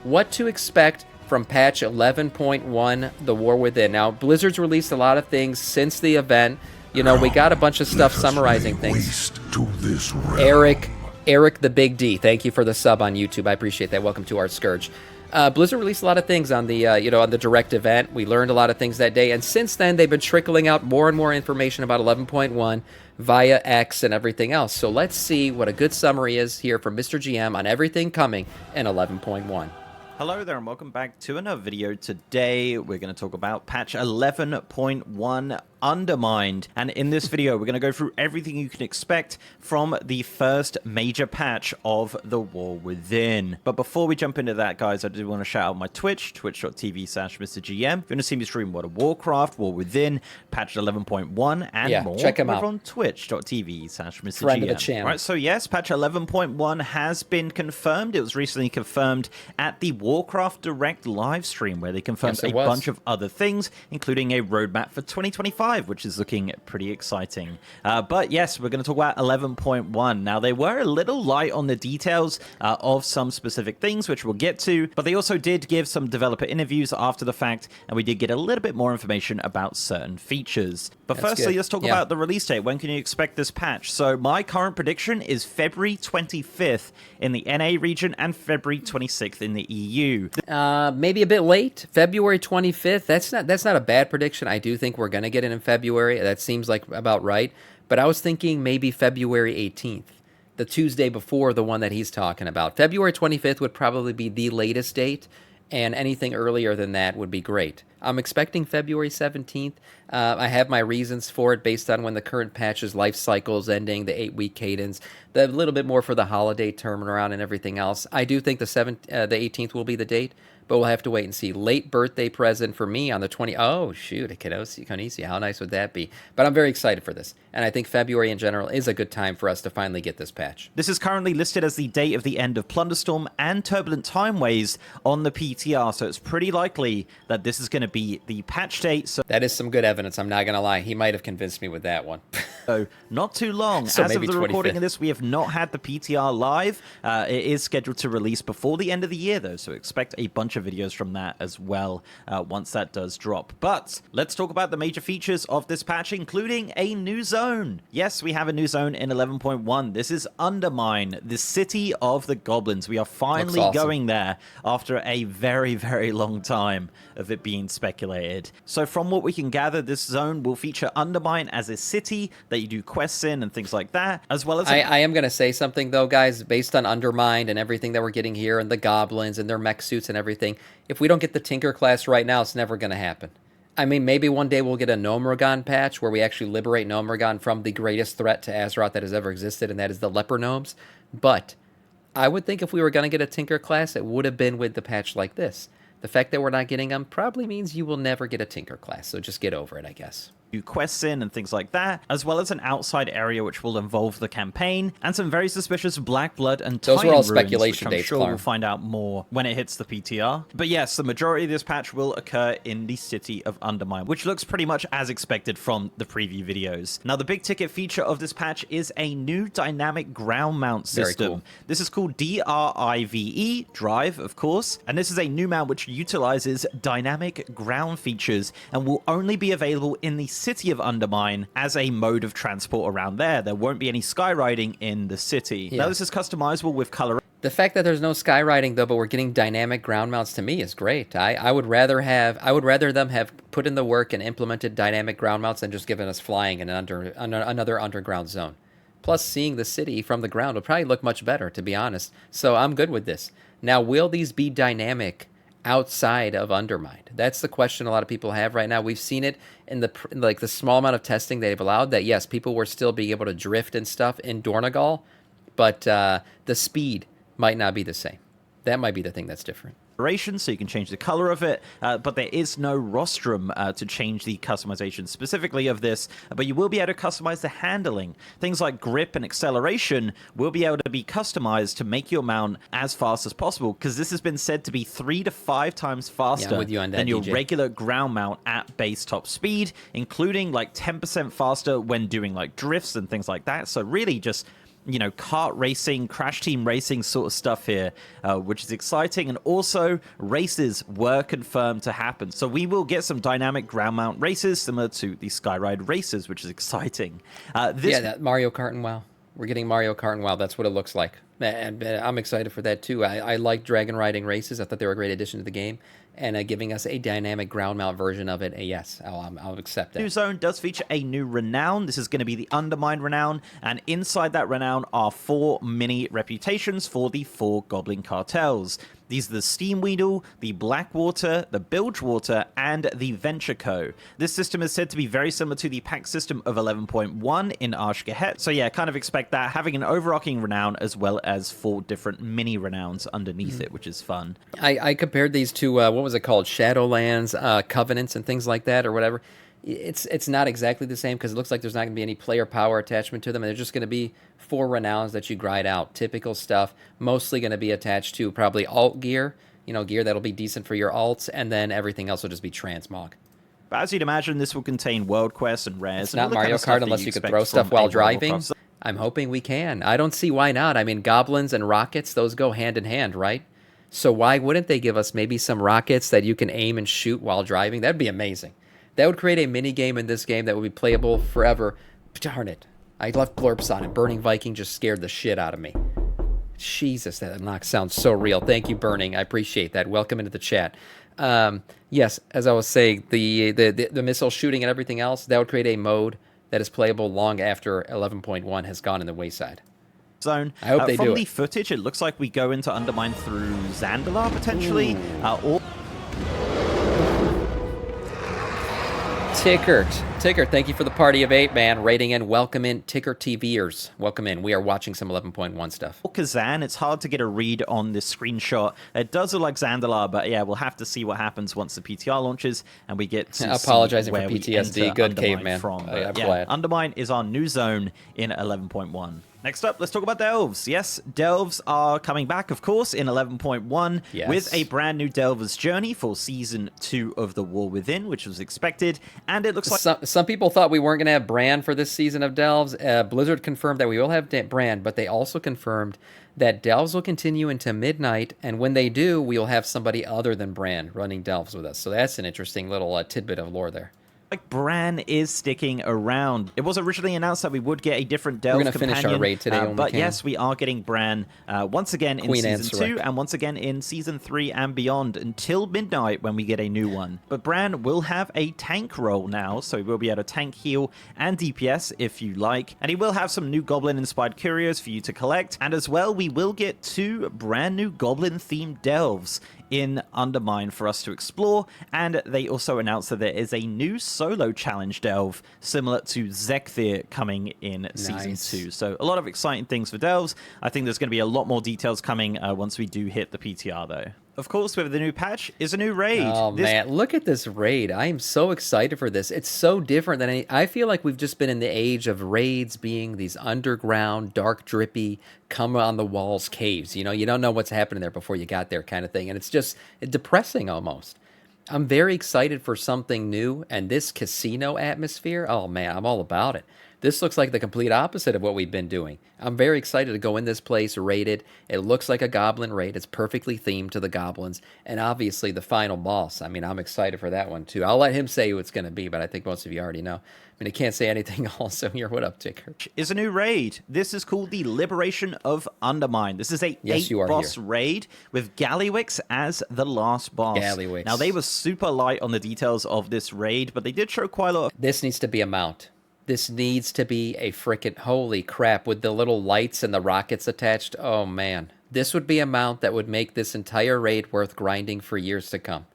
what to expect from patch 11.1, The War Within. Now, Blizzard's released a lot of things since the event. You know, we got a bunch of stuff summarizing things. Eric the Big D, thank you for the sub on YouTube. I appreciate that. Welcome to our Scourge. Blizzard released a lot of things on the, on the direct event. We learned a lot of things that day, and since then, they've been trickling out more and more information about 11.1 via X and everything else. So let's see what a good summary is here from Mr. GM on everything coming in 11.1. Hello there and welcome back to another video. Today we're going to talk about patch 11.1 Undermined, and in this video we're going to go through everything you can expect from the first major patch of The War Within. But before we jump into that, guys, I do want to shout out my Twitch, twitch.tv/MrGM. If you want to see me stream World of Warcraft, War Within, patch 11.1 and more, check him out on twitch.tv/MrGM. Friend of the channel. Right, so yes, patch 11.1 has been confirmed. It was recently confirmed at the Warcraft Direct live stream, where they confirmed a bunch of other things, including a roadmap for 2025, which is looking pretty exciting. But yes, we're going to talk about 11.1. Now, they were a little light on the details of some specific things, which we'll get to, but they also did give some developer interviews after the fact, and we did get a little bit more information about certain features. But firstly, let's talk about the release date. When can you expect this patch? So my current prediction is February 25th in the NA region and February 26th in the EU. Maybe a bit late, February 25th. That's not a bad prediction. I do think we're going to get it in February. That seems like about right. But I was thinking maybe February 18th, the Tuesday before the one that he's talking about. February 25th would probably be the latest date, and anything earlier than that would be great. I'm expecting February 17th. I have my reasons for it based on when the current patch's life cycle is ending, the 8-week cadence, the little bit more for the holiday turnaround and everything else. I do think the 18th will be the date, but we'll have to wait and see. Late birthday present for me on the 20th. Oh, shoot, a Konisi. How nice would that be? But I'm very excited for this, and I think February in general is a good time for us to finally get this patch. This is currently listed as the date of the end of Plunderstorm and Turbulent Timeways on the PTR, so it's pretty likely that this is going to be the patch date. So that is some good evidence, I'm not going to lie. He might have convinced me with that one. So not too long. So as of the 25th. recording of this, we have not had the PTR live. It is scheduled to release before the end of the year, though, so expect a bunch of videos from that as well once that does drop. But let's talk about the major features of this patch, including a new zone. Yes, we have a new zone in 11.1. This is Undermined, the city of the goblins. We are finally going there after a very, very long time of it being speculated. So from what we can gather, this zone will feature Undermined as a city that you do quests in and things like that, as well as... I am going to say something, though, guys, based on Undermined and everything that we're getting here, and the goblins and their mech suits and everything. If we don't get the Tinker class right now, it's never going to happen. I mean, maybe one day we'll get a Gnomeregan patch where we actually liberate Gnomeregan from the greatest threat to Azeroth that has ever existed, and that is the Leper Gnomes. But I would think if we were going to get a Tinker class, it would have been with the patch like this. The fact that we're not getting them probably means you will never get a Tinker class, so just get over it, I guess. Do quests in and things like that, as well as an outside area which will involve the campaign, and some very suspicious black blood and those were all ruins, speculation which I'm dates, sure Clark. we'll find out more when it hits the PTR. But yes, the majority of this patch will occur in the city of Undermined, which looks pretty much as expected from the preview videos. Now, the big ticket feature of this patch is a new dynamic ground mount system. Very cool. This is called DRIVE, Drive, of course, and this is a new mount which utilizes dynamic ground features and will only be available in the city of Undermined as a mode of transport around there. There won't be any skywriting in the city. Now, this is customizable with color. The fact that there's no skywriting, though, but we're getting dynamic ground mounts, to me is great. I would rather them have put in the work and implemented dynamic ground mounts than just given us flying in another underground zone. Plus, seeing the city from the ground will probably look much better, to be honest. So I'm good with this. Now, will these be dynamic outside of Undermined? That's the question a lot of people have right now. We've seen it in the small amount of testing they've allowed that, yes, people were still being able to drift and stuff in Dornogal, but the speed might not be the same. That might be the thing that's different. So you can change the color of it, but there is no rostrum to change the customization specifically of this, but you will be able to customize the handling. Things like grip and acceleration will be able to be customized to make your mount as fast as possible, because this has been said to be 3 to 5 times faster than your regular ground mount at base top speed, including like 10% faster when doing like drifts and things like that. So really just kart racing, crash team racing sort of stuff here, which is exciting. And also, races were confirmed to happen. So we will get some dynamic ground mount races similar to the Skyride races, which is exciting. That Mario Kart and WoW. We're getting Mario Kart and WoW. That's what it looks like. And I'm excited for that, too. I like dragon riding races. I thought they were a great addition to the game. And giving us a dynamic ground mount version of it, yes, I'll accept that. New zone does feature a new renown. This is going to be the Undermined renown. And inside that renown are 4 mini reputations for the 4 Goblin cartels. These are the Steam Weedle, the Blackwater, the Bilgewater, and the Venture Co. This system is said to be very similar to the pack system of 11.1 in Arshgehet. So yeah, kind of expect that, having an overarching renown as well as 4 different mini renowns underneath it, which is fun. I compared these to, what was it called? Shadowlands, Covenants, and things like that, or whatever. It's not exactly the same because it looks like there's not going to be any player power attachment to them, and they're just going to be 4 renowns that you grind out. Typical stuff, mostly going to be attached to probably alt gear, gear that'll be decent for your alts, and then everything else will just be transmog. But as you'd imagine, this will contain world quests and rares. It's not Mario Kart unless you could throw stuff while driving. I'm hoping we can. I don't see why not. I mean, goblins and rockets, those go hand in hand, right? So why wouldn't they give us maybe some rockets that you can aim and shoot while driving? That'd be amazing. That would create a mini game in this game that would be playable forever. Darn it. I left blurps on it. Burning Viking just scared the shit out of me. Jesus, that knock sounds so real. Thank you, Burning. I appreciate that. Welcome into the chat. Yes, as I was saying, the missile shooting and everything else, that would create a mode that is playable long after 11.1 has gone in the wayside. Zone. I hope they do it. From the footage, it looks like we go into Undermined through Zandalar, potentially. Or Ticker, thank you for the party of 8, man. Rating in, welcome in, Ticker TVers. Welcome in. We are watching some 11.1 stuff. Kazan, it's hard to get a read on this screenshot. It does look like Zandalar, but yeah, we'll have to see what happens once the PTR launches and we get to apologizing see for where PTSD. Good caveman. From. I'm glad. Undermine is our new zone in 11.1. Next up, let's talk about Delves. Yes, Delves are coming back, of course, in 11.1 with a brand new Delver's Journey for Season 2 of The War Within, which was expected, and it looks like... Some people thought we weren't going to have Bran for this season of Delves. Blizzard confirmed that we will have Bran, but they also confirmed that Delves will continue into midnight, and when they do, we'll have somebody other than Bran running Delves with us. So that's an interesting little tidbit of lore there. Like Bran is sticking around. It was originally announced that we would get a different Delves companion. We're going to finish our raid today but yes, we are getting Bran once again in Season 2 and once again in Season 3 and beyond until midnight when we get a new one. But Bran will have a tank role now, so he will be able to tank, heal, and DPS if you like. And he will have some new Goblin-inspired curios for you to collect. And as well, we will get 2 brand new Goblin-themed Delves in Undermine for us to explore, and they also announced that there is a new solo challenge delve similar to Zekthir coming in Season 2. So a lot of exciting things for delves. I think there's going to be a lot more details coming once we do hit the PTR though. Of course, with the new patch is a new raid. Oh, man. Look at this raid. I am so excited for this. It's so different than I feel like we've just been in the age of raids being these underground, dark, drippy, come-on-the-walls caves. You don't know what's happening there before you got there kind of thing. And it's just depressing almost. I'm very excited for something new. And this casino atmosphere, oh, man, I'm all about it. This looks like the complete opposite of what we've been doing. I'm very excited to go in this place, raid it. It looks like a goblin raid. It's perfectly themed to the goblins. And obviously the final boss. I mean, I'm excited for that one too. I'll let him say who it's going to be, but I think most of you already know. I mean, I can't say anything else. So here, what up, Ticker? Is a new raid. This is called the Liberation of Undermine. This is a 8-boss raid with Gallywix as the last boss. Gallywix. Now, they were super light on the details of this raid, but they did show quite a lot. This needs to be a mount. This needs to be a frickin' holy crap with the little lights and the rockets attached. Oh, man. This would be a mount that would make this entire raid worth grinding for years to come.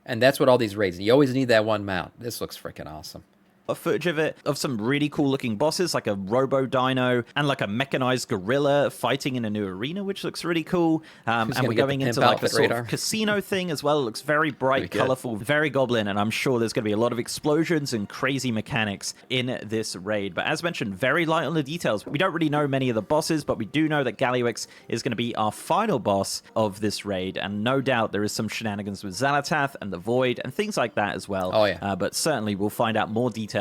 And that's what all these raids, you always need that one mount. This looks frickin' awesome. Footage of it, of some really cool looking bosses like a robo dino and like a mechanized gorilla fighting in a new arena, which looks really cool. And we're going into like a sort of casino thing as well. It looks very bright, colorful, very goblin, and I'm sure there's going to be a lot of explosions and crazy mechanics in this raid. But as mentioned, very light on the details. We don't really know many of the bosses, but we do know that Gallywix is going to be our final boss of this raid, and no doubt there is some shenanigans with Xalatath and the Void and things like that as well. Oh yeah. But certainly we'll find out more details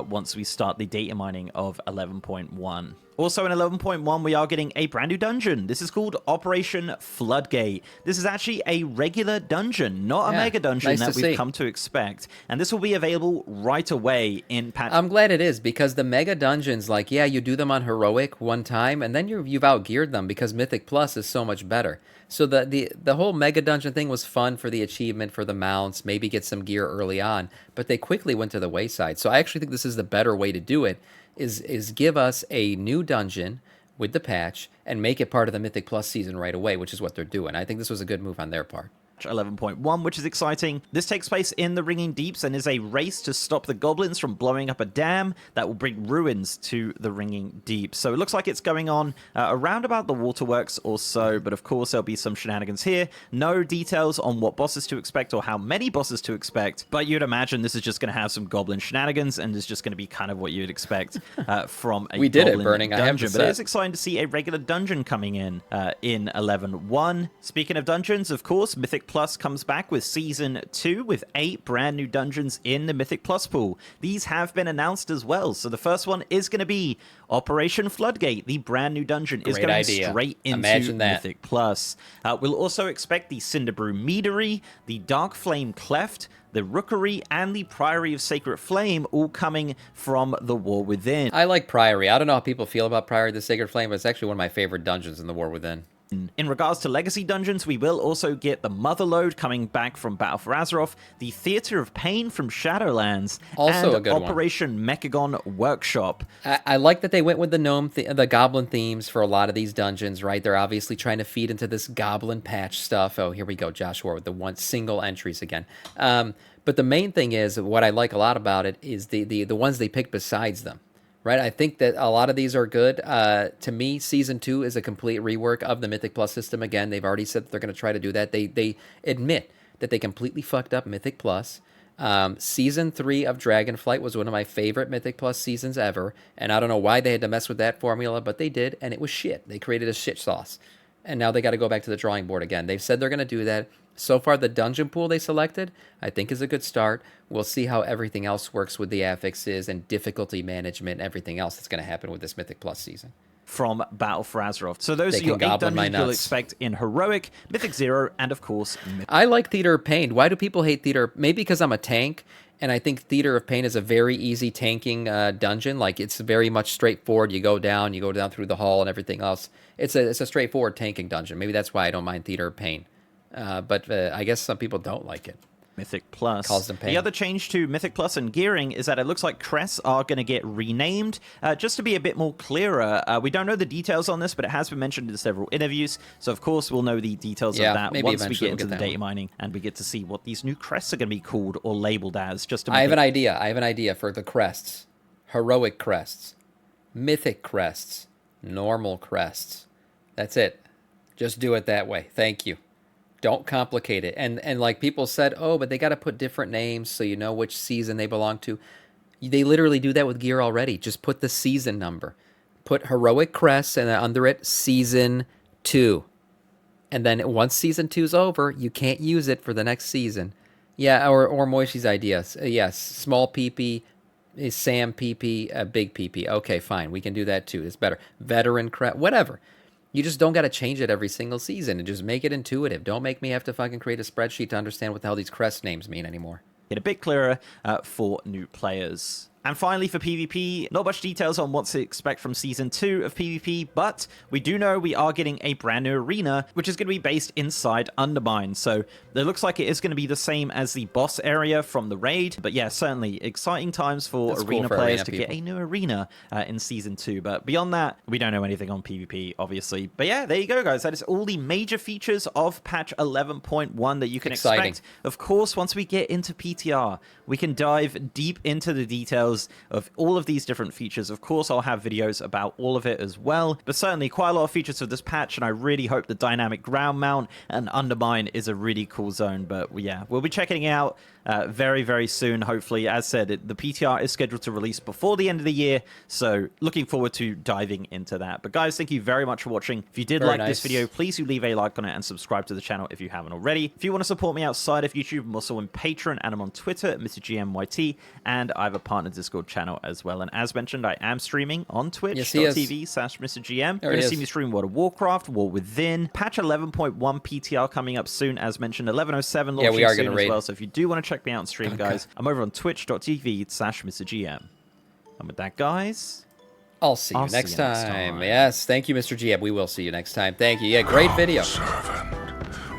once we start the data mining of 11.1. Also in 11.1, we are getting a brand new dungeon. This is called Operation Floodgate. This is actually a regular dungeon, not a mega dungeon that we've come to expect. And this will be available right away in patch. I'm glad it is, because the mega dungeons, like, yeah, you do them on Heroic one time, and then you've outgeared them because Mythic Plus is so much better. So the whole mega dungeon thing was fun for the achievement, for the mounts, maybe get some gear early on, but they quickly went to the wayside. So I actually think this is the better way to do it, is give us a new dungeon with the patch and make it part of the Mythic Plus season right away, which is what they're doing. I think this was a good move on their part. 11.1, which is exciting. This takes place in the Ringing Deeps and is a race to stop the goblins from blowing up a dam that will bring ruins to the Ringing Deeps. So it looks like it's going on around about the waterworks or so, but of course there'll be some shenanigans here. No details on what bosses to expect or how many bosses to expect, but you'd imagine this is just going to have some goblin shenanigans and is just going to be kind of what you'd expect from a we did goblin it, Burning. dungeon. But it is exciting to see a regular dungeon coming in 11.1. Speaking of dungeons, of course, Mythic Plus comes back with Season 2 with 8 brand new dungeons in the Mythic Plus pool. These have been announced as well. So the first one is going to be Operation Floodgate. The brand new dungeon is going straight into Mythic Plus. We'll also expect the Cinderbrew Meadery, the Dark Flame Cleft, the Rookery, and the Priory of Sacred Flame, all coming from the War Within. I like Priory. I don't know how people feel about Priory of the Sacred Flame, but it's actually one of my favorite dungeons in the War Within. In regards to legacy dungeons, we will also get the Motherlode coming back from Battle for Azeroth, the Theater of Pain from Shadowlands, also and a good Operation Mechagon Workshop. I like that they went with the goblin themes for a lot of these dungeons, right? They're obviously trying to feed into this goblin patch stuff. Oh, here we go, Joshua, with the single entries again. But the main thing is, what I like a lot about it is the ones they pick besides them. Right, I think that a lot of these are good. To me, Season 2 is a complete rework of the Mythic Plus system. Again, they've already said that they're going to try to do that. They admit that they completely fucked up Mythic Plus. Season 3 of Dragonflight was one of my favorite Mythic Plus seasons ever, and I don't know why they had to mess with that formula, but they did, and it was shit. They created a shit sauce, and now they got to go back to the drawing board again. They've said they're going to do that. So far, the dungeon pool they selected, I think, is a good start. We'll see how everything else works with the affixes and difficulty management and everything else that's going to happen with this Mythic Plus season. From Battle for Azeroth. So those are your 8 dungeons you'll expect in Heroic, Mythic 0, and of course, Mythic. I like Theater of Pain. Why do people hate Theater? Maybe because I'm a tank, and I think Theater of Pain is a very easy tanking dungeon. Like, it's very much straightforward. You go down through the hall and everything else. It's a straightforward tanking dungeon. Maybe that's why I don't mind Theater of Pain. But I guess some people don't like it. Mythic Plus. Calls them pain. The other change to Mythic Plus and gearing is that it looks like crests are going to get renamed. Just to be a bit more clearer, we don't know the details on this, but it has been mentioned in several interviews. So, of course, we'll know the details of that once we get into the data mining and we get to see what these new crests are going to be called or labeled as. I have an idea. I have an idea for the crests. Heroic crests. Mythic crests. Normal crests. That's it. Just do it that way. Thank you. Don't complicate it. And like people said, oh, but they got to put different names so you know which season they belong to. They literally do that with gear already. Just put the season number. Put Heroic Crest and under it, Season 2. And then once Season 2's over, you can't use it for the next season. Yeah, or Moishi's idea. Yes, small PP, Sam PP, big PP. Okay, fine. We can do that too. It's better. Veteran Crest, whatever. You just don't got to change it every single season and just make it intuitive. Don't make me have to fucking create a spreadsheet to understand what the hell these crest names mean anymore. Get a bit clearer for new players. And finally, for PvP, not much details on what to expect from Season 2 of PvP, but we do know we are getting a brand new arena, which is going to be based inside Undermined. So it looks like it is going to be the same as the boss area from the raid. But yeah, certainly exciting times for arena players to get a new arena in Season 2. But beyond that, we don't know anything on PvP, obviously. But yeah, there you go, guys. That is all the major features of patch 11.1 that you can expect. Of course, once we get into PTR, we can dive deep into the details of all of these different features. Of course, I'll have videos about all of it as well, but certainly quite a lot of features of this patch, and I really hope the dynamic ground mount and Undermine is a really cool zone. But yeah, we'll be checking it out very, very soon, hopefully. As said, the PTR is scheduled to release before the end of the year, so looking forward to diving into that. But guys, thank you very much for watching. If you did like this video, please do leave a like on it and subscribe to the channel if you haven't already. If you want to support me outside of YouTube, I'm also on Patreon and I'm on Twitter at MrGMYT, and I have a partner Discord channel as well. And as mentioned, I am streaming on twitch.tv/MrGM. You're going to see me stream World of Warcraft, War Within, patch 11.1 PTR coming up soon, as mentioned, 11.07 launching we are soon gonna as well. So if you do want to check me out on stream, guys, I'm over on twitch.tv/MrGM. And with that, guys, I'll see you next time. Yes, thank you, Mr. GM. We will see you next time. Thank you. Yeah, great video. Servant,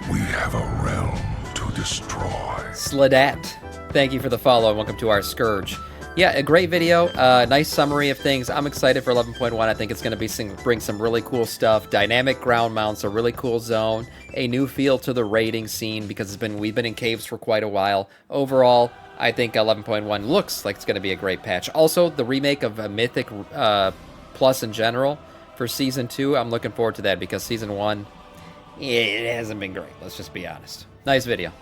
we have a realm to destroy. Sladat, thank you for the follow, and welcome to our Scourge. Yeah, a great video. Nice summary of things. I'm excited for 11.1. I think it's going to bring some really cool stuff. Dynamic ground mounts, a really cool zone, a new feel to the raiding scene because we've been in caves for quite a while. Overall, I think 11.1 looks like it's going to be a great patch. Also, the remake of Mythic Plus in general for Season 2, I'm looking forward to that because Season 1, it hasn't been great. Let's just be honest. Nice video.